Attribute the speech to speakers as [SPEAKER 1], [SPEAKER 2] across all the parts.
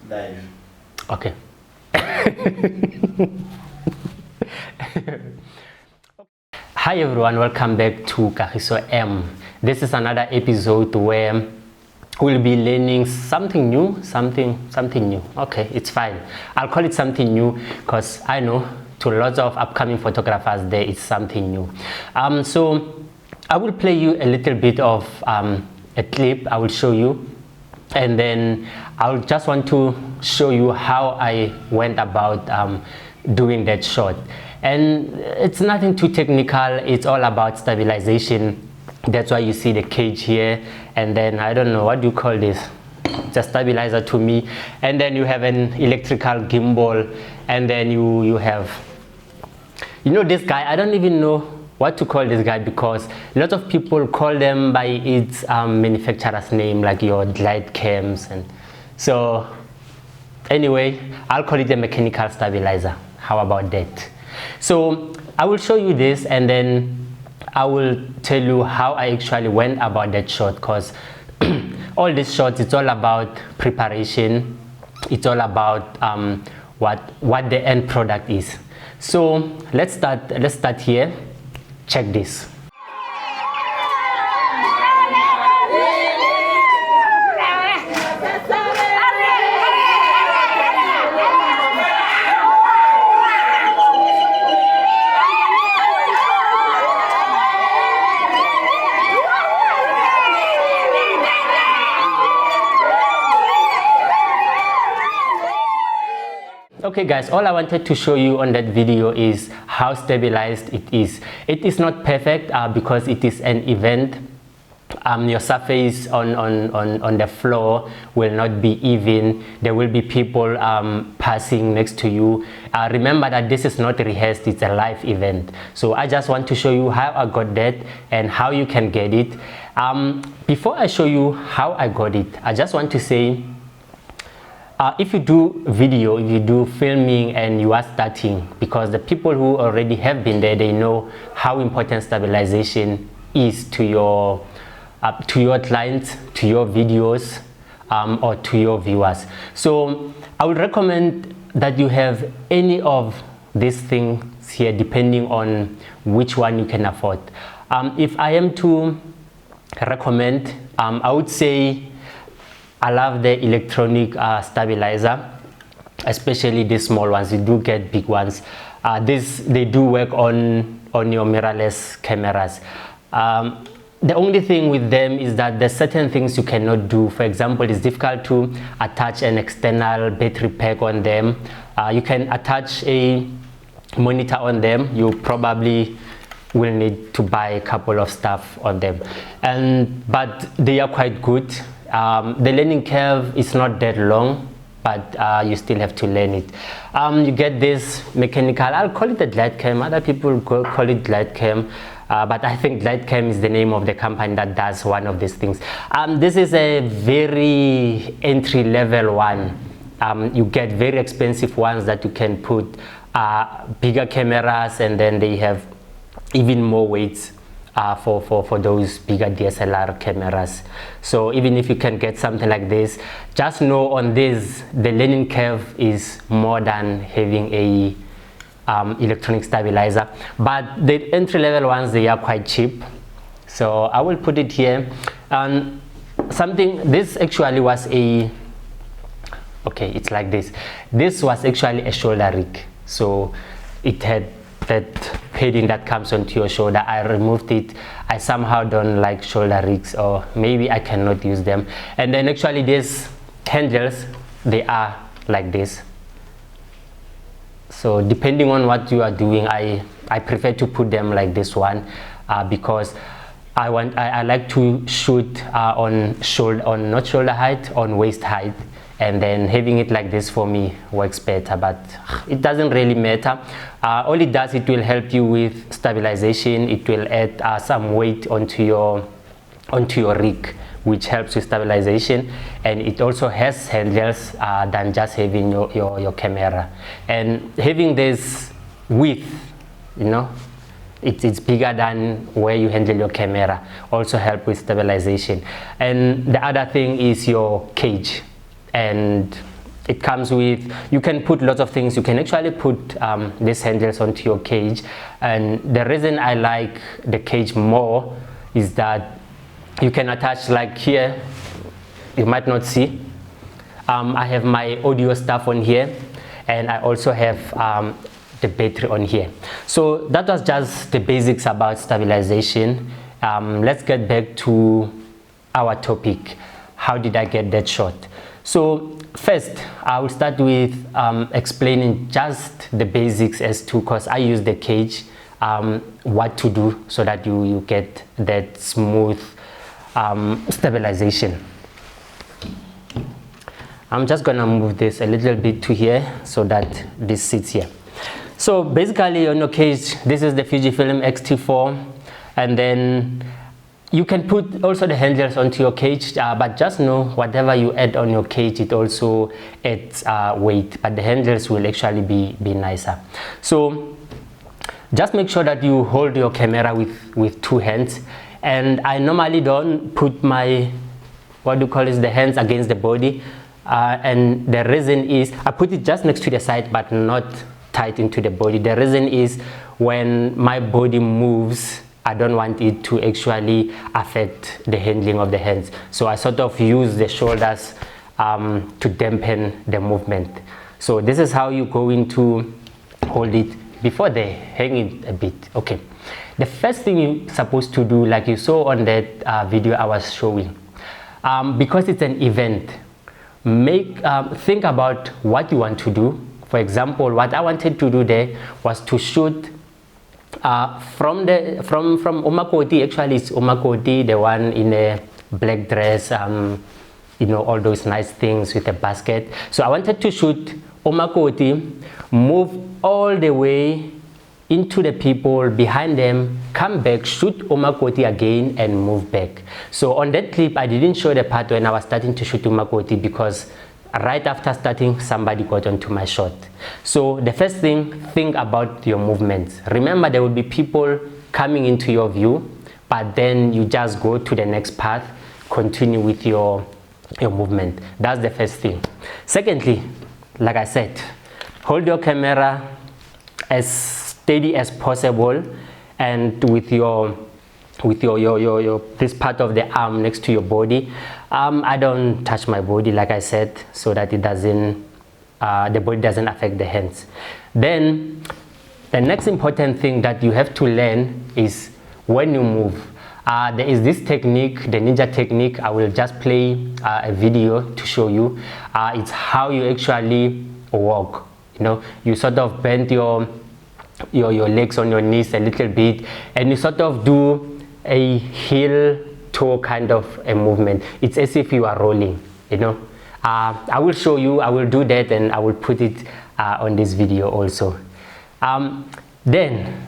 [SPEAKER 1] Live.
[SPEAKER 2] Okay. Hi everyone, welcome back to Kagiso M. This is another episode where we'll be learning something new, something new. Okay, it's fine. I'll call it something new because I know to lots of upcoming photographers there is something new. So I will play you a little bit of a clip. I will show you, and then I'll just want to show you how I went about doing that shot. And it's nothing too technical, it's all about stabilization. That's why you see the cage here, and then I don't know what do you call this, it's a stabilizer to me, and then you have an electrical gimbal, and then you have, you know, this guy, I don't even know what to call this guy because a lot of people call them by its manufacturer's name, like your glide cams. And so anyway, I'll call it a mechanical stabilizer. How about that? So I will show you this, and then I will tell you how I actually went about that shot, because all these shots, it's all about preparation. It's all about what the end product is. So let's start here. Check this. Okay guys, all I wanted to show you on that video is how stabilized it is. It is not perfect because it is an event. Your surface on the floor will not be even. There will be people passing next to you. Remember that this is not rehearsed, it's a live event. So I just want to show you how I got that and how you can get it. Before I show you how I got it, I just want to say, if you do video, if you do filming and you are starting, because the people who already have been there, they know how important stabilization is to your clients, to your videos, or to your viewers. So I would recommend that you have any of these things here, depending on which one you can afford. If I am to recommend, I would say I love the electronic stabilizer, especially these small ones. You do get big ones. They do work on your mirrorless cameras. The only thing with them is that there's certain things you cannot do. For example, it's difficult to attach an external battery pack on them. You can attach a monitor on them. You probably will need to buy a couple of stuff on them, but they are quite good. The learning curve is not that long, but you still have to learn it. You get this mechanical, I'll call it a glide cam, other people call it glide cam, but I think glide cam is the name of the company that does one of these things. This is a very entry-level one. You get very expensive ones that you can put bigger cameras, and then they have even more weights for those bigger DSLR cameras. So even if you can get something like this, just know on this the learning curve is more than having a electronic stabilizer. But the entry-level ones, they are quite cheap, so I will put it here. And this actually was a, okay, it's like this. This was actually a shoulder rig, so it had that padding that comes onto your shoulder. I removed it. I somehow don't like shoulder rigs, or maybe I cannot use them. And then actually these handles, they are like this. So depending on what you are doing, I prefer to put them like this one, because I like to shoot on not shoulder height, on waist height. And then having it like this for me works better, but it doesn't really matter. All it does, it will help you with stabilization. It will add some weight onto your rig, which helps with stabilization, and it also has handles than just having your camera. And having this width, you know, it's bigger than where you handle your camera, also help with stabilization. And the other thing is your cage. And it comes with, you can put lots of things. You can actually put these handles onto your cage, and the reason I like the cage more is that you can attach, like here, you might not see, I have my audio stuff on here, and I also have the battery on here. So that was just the basics about stabilization. Let's get back to our topic. How did I get that shot? So first, I will start with explaining just the basics as to, because I use the cage, what to do so that you get that smooth stabilization. I'm just gonna move this a little bit to here so that this sits here. So basically on your cage, this is the Fujifilm XT4, and then you can put also the handles onto your cage, but just know whatever you add on your cage, it also adds weight, but the handles will actually be nicer. So just make sure that you hold your camera with two hands, and I normally don't put my, what do you call it, the hands against the body, and the reason is I put it just next to the side but not tight into the body. The reason is when my body moves, I don't want it to actually affect the handling of the hands. So I sort of use the shoulders to dampen the movement. So this is how you're going to hold it before they hang it a bit. Okay. The first thing you're supposed to do, like you saw on that video I was showing, because it's an event, think about what you want to do. For example, what I wanted to do there was to shoot from Umakoti. Actually, it's Umakoti, the one in a black dress, you know, all those nice things with a basket. So I wanted to shoot Umakoti, move all the way into the people behind them, come back, shoot Umakoti again, and move back. So on that clip, I didn't show the part when I was starting to shoot Umakoti because right after starting, somebody got onto my shot. So the first thing, think about your movements. Remember, there will be people coming into your view, but then you just go to the next path, continue with your movement. That's the first thing. Secondly, like I said, hold your camera as steady as possible, and with your this part of the arm next to your body. I don't touch my body, like I said, so that it doesn't the body doesn't affect the hands. Then the next important thing that you have to learn is when you move. There is this technique, the ninja technique. I will just play a video to show you. It's how you actually walk. You know, you sort of bend your legs on your knees a little bit, and you sort of do a heel toe kind of a movement. It's as if you are rolling, you know. I will show you, I will do that, and I will put it on this video also. Then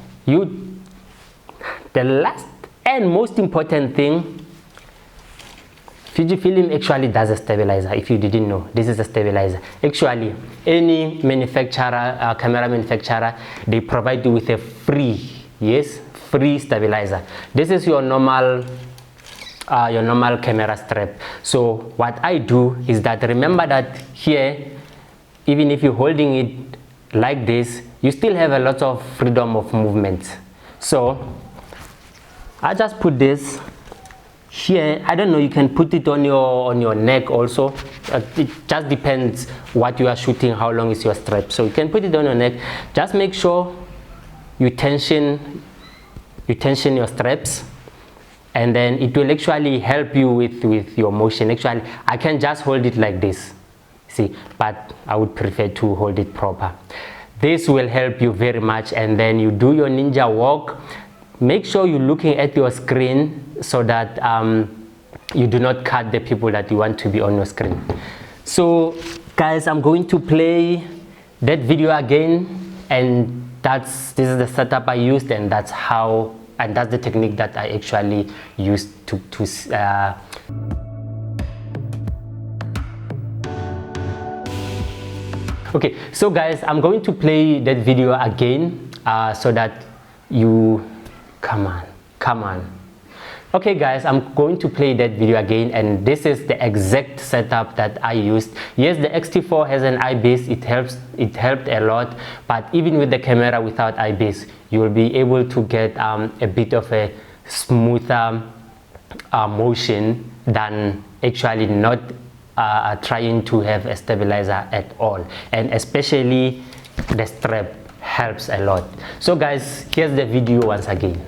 [SPEAKER 2] the last and most important thing, Fujifilm actually does a stabilizer. If you didn't know, this is a stabilizer. Actually, any manufacturer, camera manufacturer, they provide you with a free stabilizer. This is your normal camera strap. So what I do is that, remember that here, even if you're holding it like this, you still have a lot of freedom of movement. So I just put this here. I don't know, you can put it on your neck also. It just depends what you are shooting, how long is your strap. So you can put it on your neck. Just make sure you tension your straps, and then it will actually help you with your motion. Actually, I can just hold it like this, see, but I would prefer to hold it proper. This will help you very much. And then you do your ninja walk. Make sure you're looking at your screen so that you do not cut the people that you want to be on your screen. So guys, I'm going to play that video again, and this is the setup I used, and that's the technique that I actually used to okay. So guys, I'm going to play that video again so that you come on. Okay guys, I'm going to play that video again, and this is the exact setup that I used. Yes, the XT4 has an IBIS, it helped a lot, but even with the camera without IBIS, you will be able to get a bit of a smoother motion than actually not trying to have a stabilizer at all. And especially the strap helps a lot. So guys, here's the video once again.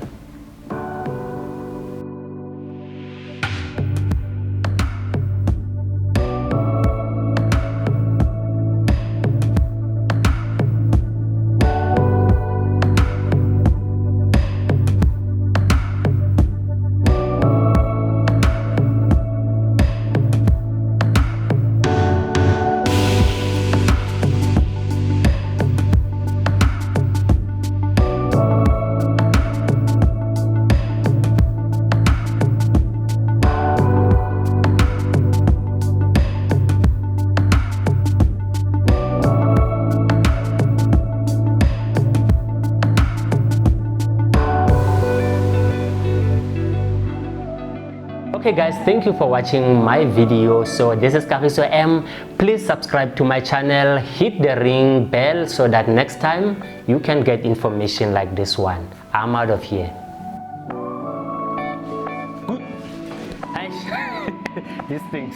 [SPEAKER 2] Okay guys, thank you for watching my video. So this is Kagiso M. Please subscribe to my channel, hit the ring bell so that next time you can get information like this one. I'm out of here. These things.